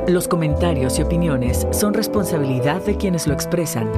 Los comentarios y opiniones son responsabilidad de quienes lo expresan.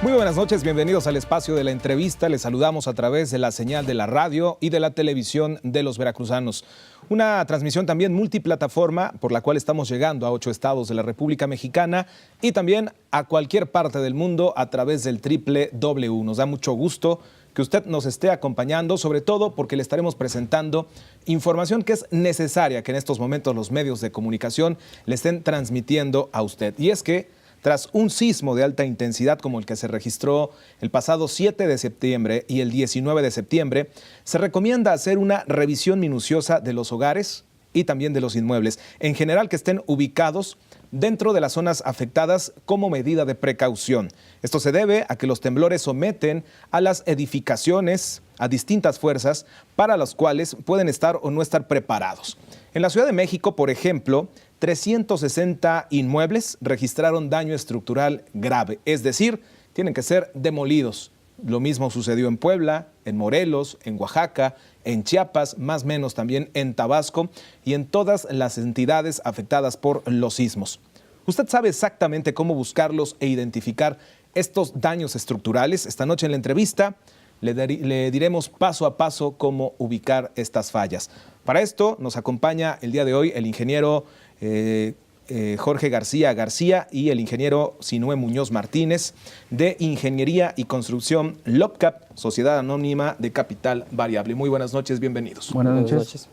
Muy buenas noches, bienvenidos al espacio de la entrevista. Les saludamos a través de la señal de la radio y de la televisión de los veracruzanos. Una transmisión también multiplataforma por la cual estamos llegando a 8 estados de la República Mexicana y también a cualquier parte del mundo a través del www. Nos da mucho gusto que usted nos esté acompañando, sobre todo porque le estaremos presentando información que es necesaria que en estos momentos los medios de comunicación le estén transmitiendo a usted. Y es que tras un sismo de alta intensidad como el que se registró el pasado 7 de septiembre y el 19 de septiembre, se recomienda hacer una revisión minuciosa de los hogares y también de los inmuebles, en general que estén ubicados dentro de las zonas afectadas como medida de precaución. Esto se debe a que los temblores someten a las edificaciones a distintas fuerzas para las cuales pueden estar o no estar preparados. En la Ciudad de México, por ejemplo, 360 inmuebles registraron daño estructural grave, es decir, tienen que ser demolidos. Lo mismo sucedió en Puebla, en Morelos, en Oaxaca, en Chiapas, más o menos también en Tabasco y en todas las entidades afectadas por los sismos. ¿Usted sabe exactamente cómo buscarlos e identificar estos daños estructurales? Esta noche en la entrevista le diremos paso a paso cómo ubicar estas fallas. Para esto nos acompaña el día de hoy el ingeniero Jorge García y el ingeniero Sinué Muñoz Martínez de Ingeniería y Construcción LOPCAP, Sociedad Anónima de Capital Variable. Muy buenas noches, bienvenidos. Buenas noches.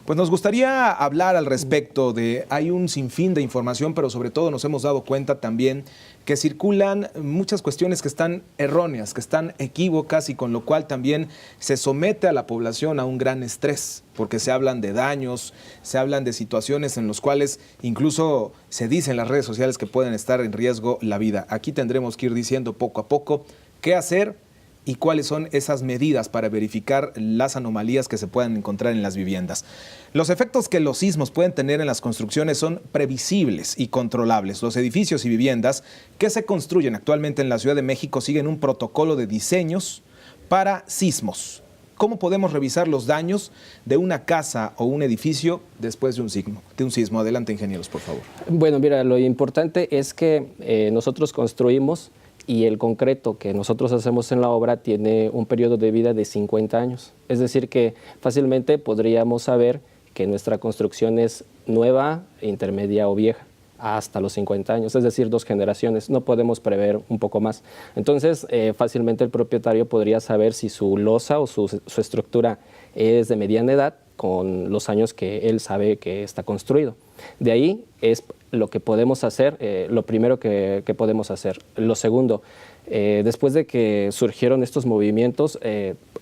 Pues nos gustaría hablar al respecto de, hay un sinfín de información, pero sobre todo nos hemos dado cuenta también que circulan muchas cuestiones que están erróneas, que están equívocas y con lo cual también se somete a la población a un gran estrés, porque se hablan de daños, se hablan de situaciones en las cuales incluso se dice en las redes sociales que pueden estar en riesgo la vida. Aquí tendremos que ir diciendo poco a poco qué hacer y cuáles son esas medidas para verificar las anomalías que se puedan encontrar en las viviendas. Los efectos que los sismos pueden tener en las construcciones son previsibles y controlables. Los edificios y viviendas que se construyen actualmente en la Ciudad de México siguen un protocolo de diseños para sismos. ¿Cómo podemos revisar los daños de una casa o un edificio después de un sismo? Adelante, ingenieros, por favor. Bueno, mira, lo importante es que nosotros construimos y el concreto que nosotros hacemos en la obra tiene un periodo de vida de 50 años. Es decir, que fácilmente podríamos saber que nuestra construcción es nueva, intermedia o vieja, hasta los 50 años, es decir, 2 generaciones. No podemos prever un poco más. Entonces, fácilmente el propietario podría saber si su losa o su estructura es de mediana edad con los años que él sabe que está construido. De ahí es lo que podemos hacer, lo primero que podemos hacer. Lo segundo, después de que surgieron estos movimientos,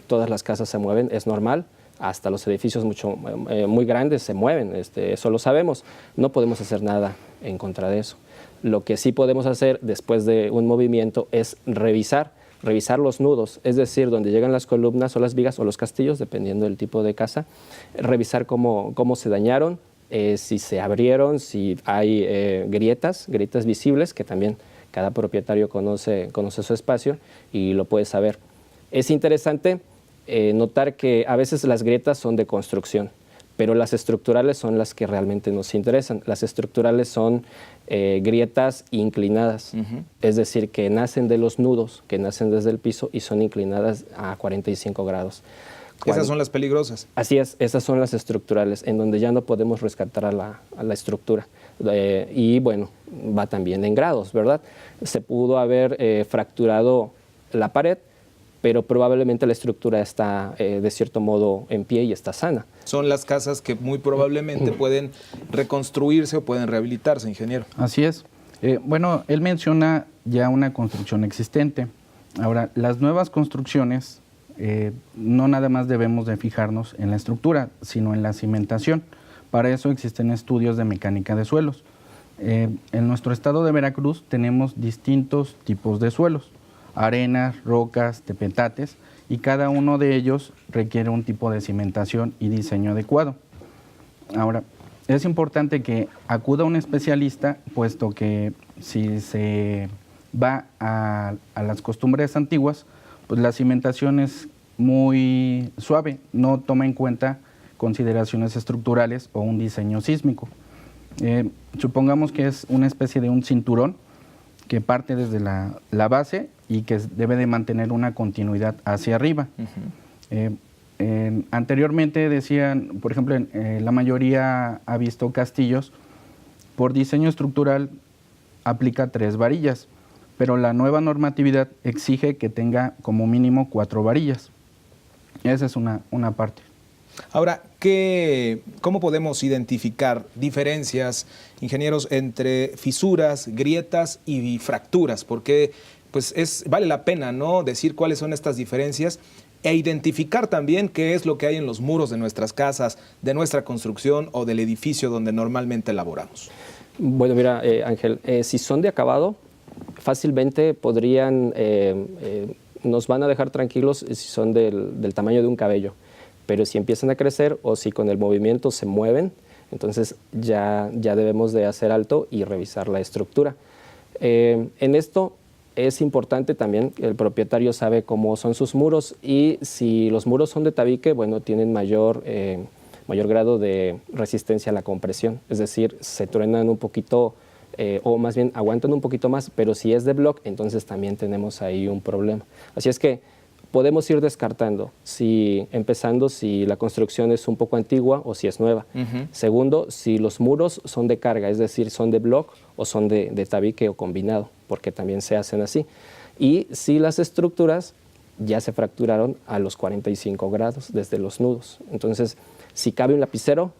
todas las casas se mueven, es normal, hasta los edificios muy grandes se mueven, eso lo sabemos. No podemos hacer nada en contra de eso. Lo que sí podemos hacer después de un movimiento es revisar los nudos, es decir, donde llegan las columnas o las vigas o los castillos, dependiendo del tipo de casa, revisar cómo se dañaron, si se abrieron, si hay grietas visibles, que también cada propietario conoce su espacio y lo puede saber. Es interesante notar que a veces las grietas son de construcción, pero las estructurales son las que realmente nos interesan. Las estructurales son grietas inclinadas, es decir, que nacen de los nudos, que nacen desde el piso y son inclinadas a 45 grados. Esas son las peligrosas. Así es, esas son las estructurales, en donde ya no podemos rescatar a la estructura. Y bueno, va también en grados, ¿verdad? Se pudo haber fracturado la pared, pero probablemente la estructura está de cierto modo en pie y está sana. Son las casas que muy probablemente pueden reconstruirse o pueden rehabilitarse, ingeniero. Así es. Bueno, él menciona ya una construcción existente. Ahora, las nuevas construcciones, no nada más debemos de fijarnos en la estructura, sino en la cimentación. Para eso existen estudios de mecánica de suelos. En nuestro estado de Veracruz tenemos distintos tipos de suelos: arenas, rocas, tepetates, y cada uno de ellos requiere un tipo de cimentación y diseño adecuado. Ahora, es importante que acuda un especialista, puesto que si se va a las costumbres antiguas, pues la cimentación es muy suave, no toma en cuenta consideraciones estructurales o un diseño sísmico. Supongamos que es una especie de un cinturón que parte desde la base y que debe de mantener una continuidad hacia arriba. Anteriormente decían, por ejemplo, la mayoría ha visto castillos, por diseño estructural aplica 3 varillas, pero la nueva normatividad exige que tenga como mínimo 4 varillas. Esa es una parte. Ahora, ¿cómo podemos identificar diferencias, ingenieros, entre fisuras, grietas y fracturas? Porque pues vale la pena, ¿no?, decir cuáles son estas diferencias e identificar también qué es lo que hay en los muros de nuestras casas, de nuestra construcción o del edificio donde normalmente laboramos. Bueno, mira, Ángel, si son de acabado, fácilmente podrían, nos van a dejar tranquilos si son del tamaño de un cabello. Pero si empiezan a crecer o si con el movimiento se mueven, entonces ya debemos de hacer alto y revisar la estructura. En esto es importante también que el propietario sabe cómo son sus muros, y si los muros son de tabique, bueno, tienen mayor grado de resistencia a la compresión, es decir, se truenan un poquito o más bien aguantan un poquito más, pero si es de block, entonces también tenemos ahí un problema. Así es que podemos ir descartando, empezando si la construcción es un poco antigua o si es nueva. Segundo, si los muros son de carga, es decir, son de block o son de tabique o combinado, porque también se hacen así. Y si las estructuras ya se fracturaron a los 45 grados desde los nudos. Entonces, si cabe un lapicero,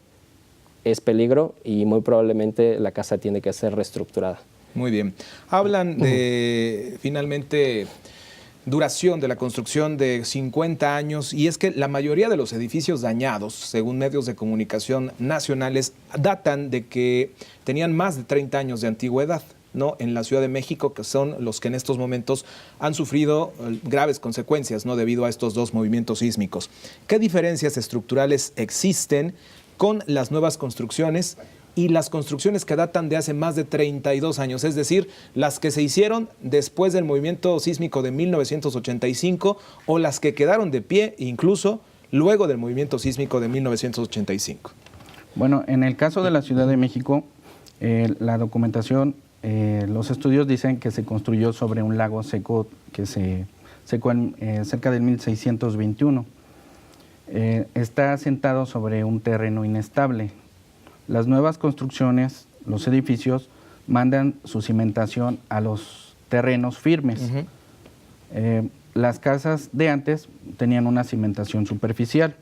es peligro y muy probablemente la casa tiene que ser reestructurada. Muy bien. Hablan de, finalmente, duración de la construcción de 50 años, y es que la mayoría de los edificios dañados, según medios de comunicación nacionales, datan de que tenían más de 30 años de antigüedad, ¿no?, en la Ciudad de México, que son los que en estos momentos han sufrido graves consecuencias, ¿no?, debido a estos 2 movimientos sísmicos. ¿Qué diferencias estructurales existen con las nuevas construcciones y las construcciones que datan de hace más de 32 años, es decir, las que se hicieron después del movimiento sísmico de 1985 o las que quedaron de pie incluso luego del movimiento sísmico de 1985? Bueno, en el caso de la Ciudad de México, la documentación, los estudios dicen que se construyó sobre un lago seco que se secó cerca del 1621. Está asentado sobre un terreno inestable. Las nuevas construcciones, los edificios, mandan su cimentación a los terrenos firmes. Las casas de antes tenían una cimentación superficial.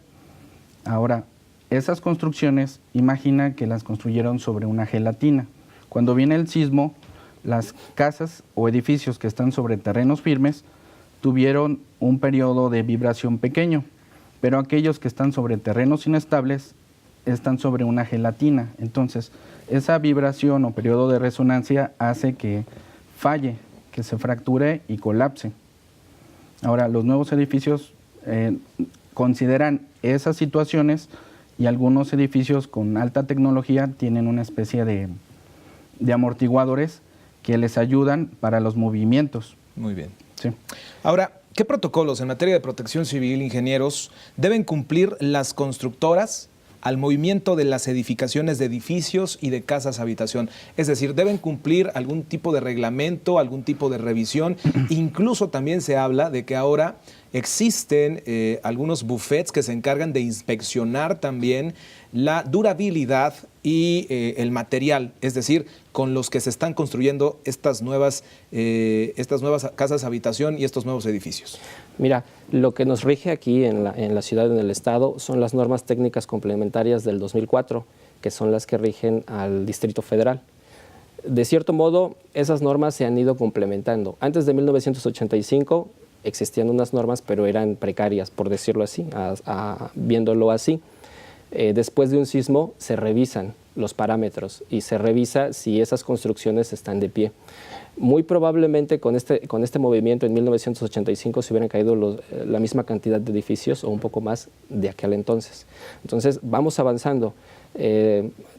Ahora, esas construcciones, imagina que las construyeron sobre una gelatina. Cuando viene el sismo, las casas o edificios que están sobre terrenos firmes tuvieron un periodo de vibración pequeño, pero aquellos que están sobre terrenos inestables están sobre una gelatina. Entonces, esa vibración o periodo de resonancia hace que falle, que se fracture y colapse. Ahora, los nuevos edificios consideran esas situaciones, y algunos edificios con alta tecnología tienen una especie de amortiguadores que les ayudan para los movimientos. Muy bien. Sí. Ahora, ¿qué protocolos en materia de protección civil, ingenieros, deben cumplir las constructoras al movimiento de las edificaciones de edificios y de casas habitación? Es decir, ¿deben cumplir algún tipo de reglamento, algún tipo de revisión? Incluso también se habla de que ahora existen algunos bufetes que se encargan de inspeccionar también la durabilidad y el material, es decir, con los que se están construyendo estas nuevas casas habitación y estos nuevos edificios. Mira, lo que nos rige aquí en la ciudad, en el estado, son las normas técnicas complementarias del 2004, que son las que rigen al Distrito Federal. De cierto modo, esas normas se han ido complementando. Antes de 1985 existían unas normas, pero eran precarias, por decirlo así, viéndolo así. Después de un sismo se revisan los parámetros y se revisa si esas construcciones están de pie. Muy probablemente con este movimiento en 1985 se hubieran caído la misma cantidad de edificios o un poco más de aquel entonces. Entonces vamos avanzando.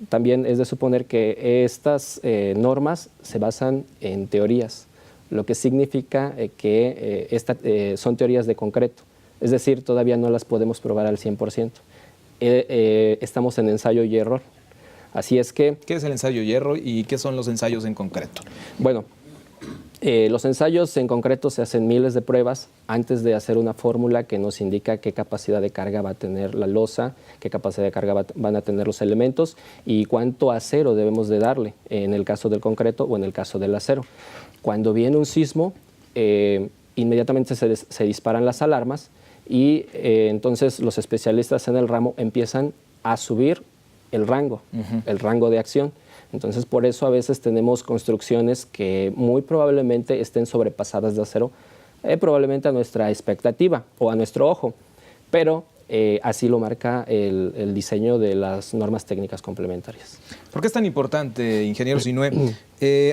También es de suponer que estas normas se basan en teorías. lo que significa que son teorías de concreto. Es decir, todavía no las podemos probar al 100%. Estamos en ensayo y error. Así es que... ¿Qué es el ensayo y error y qué son los ensayos en concreto? Bueno, los ensayos en concreto se hacen miles de pruebas antes de hacer una fórmula que nos indica qué capacidad de carga va a tener la losa, qué capacidad de carga van a tener los elementos y cuánto acero debemos de darle en el caso del concreto o en el caso del acero. Cuando viene un sismo, inmediatamente se disparan las alarmas y entonces los especialistas en el ramo empiezan a subir el rango de acción. Entonces, por eso a veces tenemos construcciones que muy probablemente estén sobrepasadas de acero, probablemente a nuestra expectativa o a nuestro ojo, pero así lo marca el diseño de las normas técnicas complementarias. ¿Por qué es tan importante, ingeniero Sinue,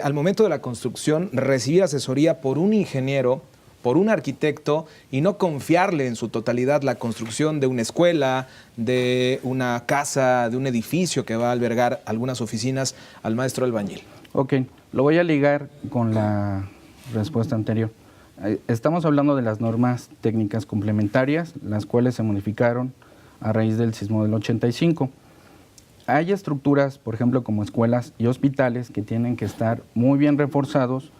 al momento de la construcción recibir asesoría por un ingeniero, por un arquitecto y no confiarle en su totalidad la construcción de una escuela, de una casa, de un edificio que va a albergar algunas oficinas al maestro albañil? Ok, lo voy a ligar con la respuesta anterior. Estamos hablando de las normas técnicas complementarias, las cuales se modificaron a raíz del sismo del 85. Hay estructuras, por ejemplo, como escuelas y hospitales, que tienen que estar muy bien reforzados.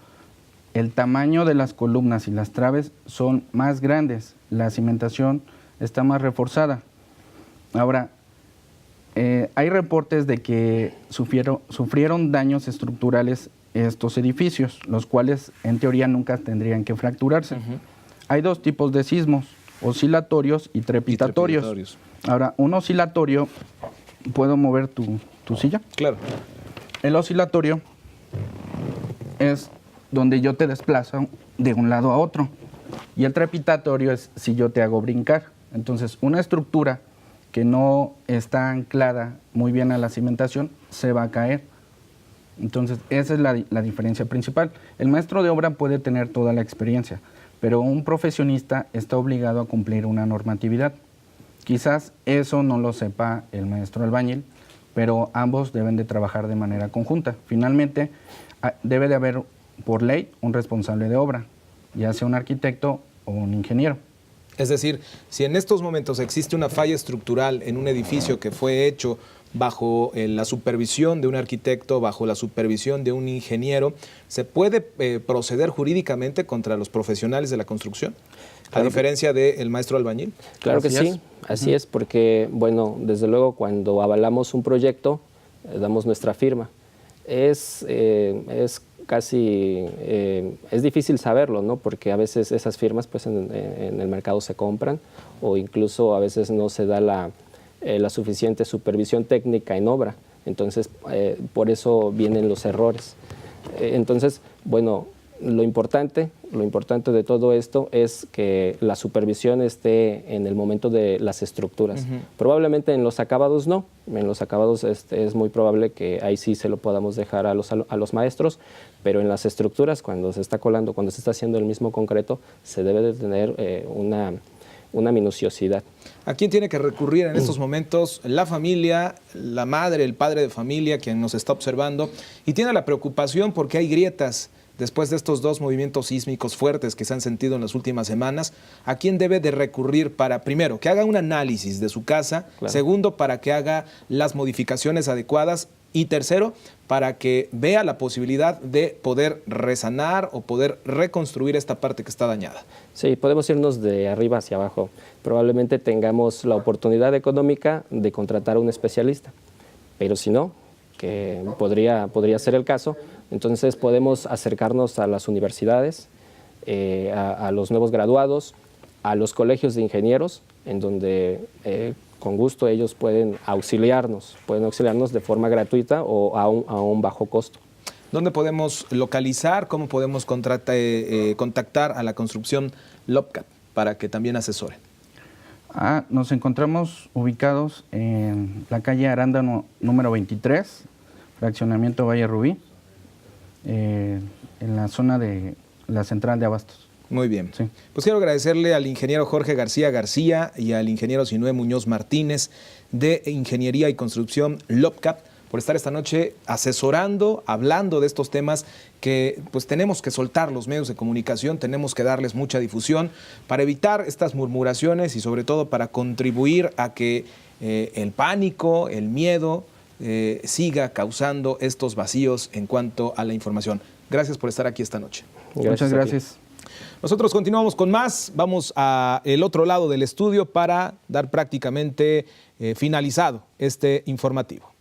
El tamaño de las columnas y las traves son más grandes, la cimentación está más reforzada. Ahora, hay reportes de que sufrieron daños estructurales estos edificios, los cuales en teoría nunca tendrían que fracturarse. Hay dos tipos de sismos, oscilatorios y trepitatorios. Ahora, un oscilatorio, ¿puedo mover tu silla? Claro. El oscilatorio es donde yo te desplazo de un lado a otro. Y el trepitatorio es si yo te hago brincar. Entonces, una estructura que no está anclada muy bien a la cimentación se va a caer. Entonces, esa es la diferencia principal. El maestro de obra puede tener toda la experiencia, pero un profesionista está obligado a cumplir una normatividad. Quizás eso no lo sepa el maestro albañil, pero ambos deben de trabajar de manera conjunta. Finalmente, debe de haber por ley un responsable de obra, ya sea un arquitecto o un ingeniero. Es decir, si en estos momentos existe una falla estructural en un edificio que fue hecho bajo la supervisión de un arquitecto, bajo la supervisión de un ingeniero, ¿se puede proceder jurídicamente contra los profesionales de la construcción? Claro, a diferencia del maestro albañil. Claro que sí, así es, porque, bueno, desde luego cuando avalamos un proyecto, damos nuestra firma. Es casi, es difícil saberlo, ¿no? Porque a veces esas firmas pues en el mercado se compran o incluso a veces no se da la suficiente supervisión técnica en obra. Entonces, por eso vienen los errores. Entonces, bueno, lo importante de todo esto es que la supervisión esté en el momento de las estructuras. Probablemente en los acabados no. En los acabados es muy probable que ahí sí se lo podamos dejar a los maestros, pero en las estructuras, cuando se está colando, cuando se está haciendo el mismo concreto, se debe de tener una minuciosidad. ¿A quién tiene que recurrir en estos momentos? La familia, la madre, el padre de familia, quien nos está observando y tiene la preocupación porque hay grietas después de estos dos movimientos sísmicos fuertes que se han sentido en las últimas semanas. ¿A quién debe de recurrir para, primero, que haga un análisis de su casa, claro, segundo, para que haga las modificaciones adecuadas y tercero, para que vea la posibilidad de poder resanar o poder reconstruir esta parte que está dañada? Sí, podemos irnos de arriba hacia abajo. Probablemente tengamos la oportunidad económica de contratar a un especialista, pero si no, que podría ser el caso, entonces podemos acercarnos a las universidades, a los nuevos graduados, a los colegios de ingenieros, en donde con gusto ellos pueden auxiliarnos de forma gratuita o a un bajo costo. ¿Dónde podemos localizar, cómo podemos contactar a la construcción LOPCAP para que también asesoren? Nos encontramos ubicados en la calle Arándano número 23, fraccionamiento Valle Rubí, en la zona de la central de abastos. Muy bien. Sí. Pues quiero agradecerle al ingeniero Jorge García y al ingeniero Sinue Muñoz Martínez de Ingeniería y Construcción LOPCAP por estar esta noche asesorando, hablando de estos temas que pues tenemos que soltar los medios de comunicación, tenemos que darles mucha difusión para evitar estas murmuraciones y sobre todo para contribuir a que el pánico, el miedo siga causando estos vacíos en cuanto a la información. Gracias por estar aquí esta noche. Muchas gracias. Nosotros continuamos con más. Vamos al otro lado del estudio para dar prácticamente finalizado este informativo.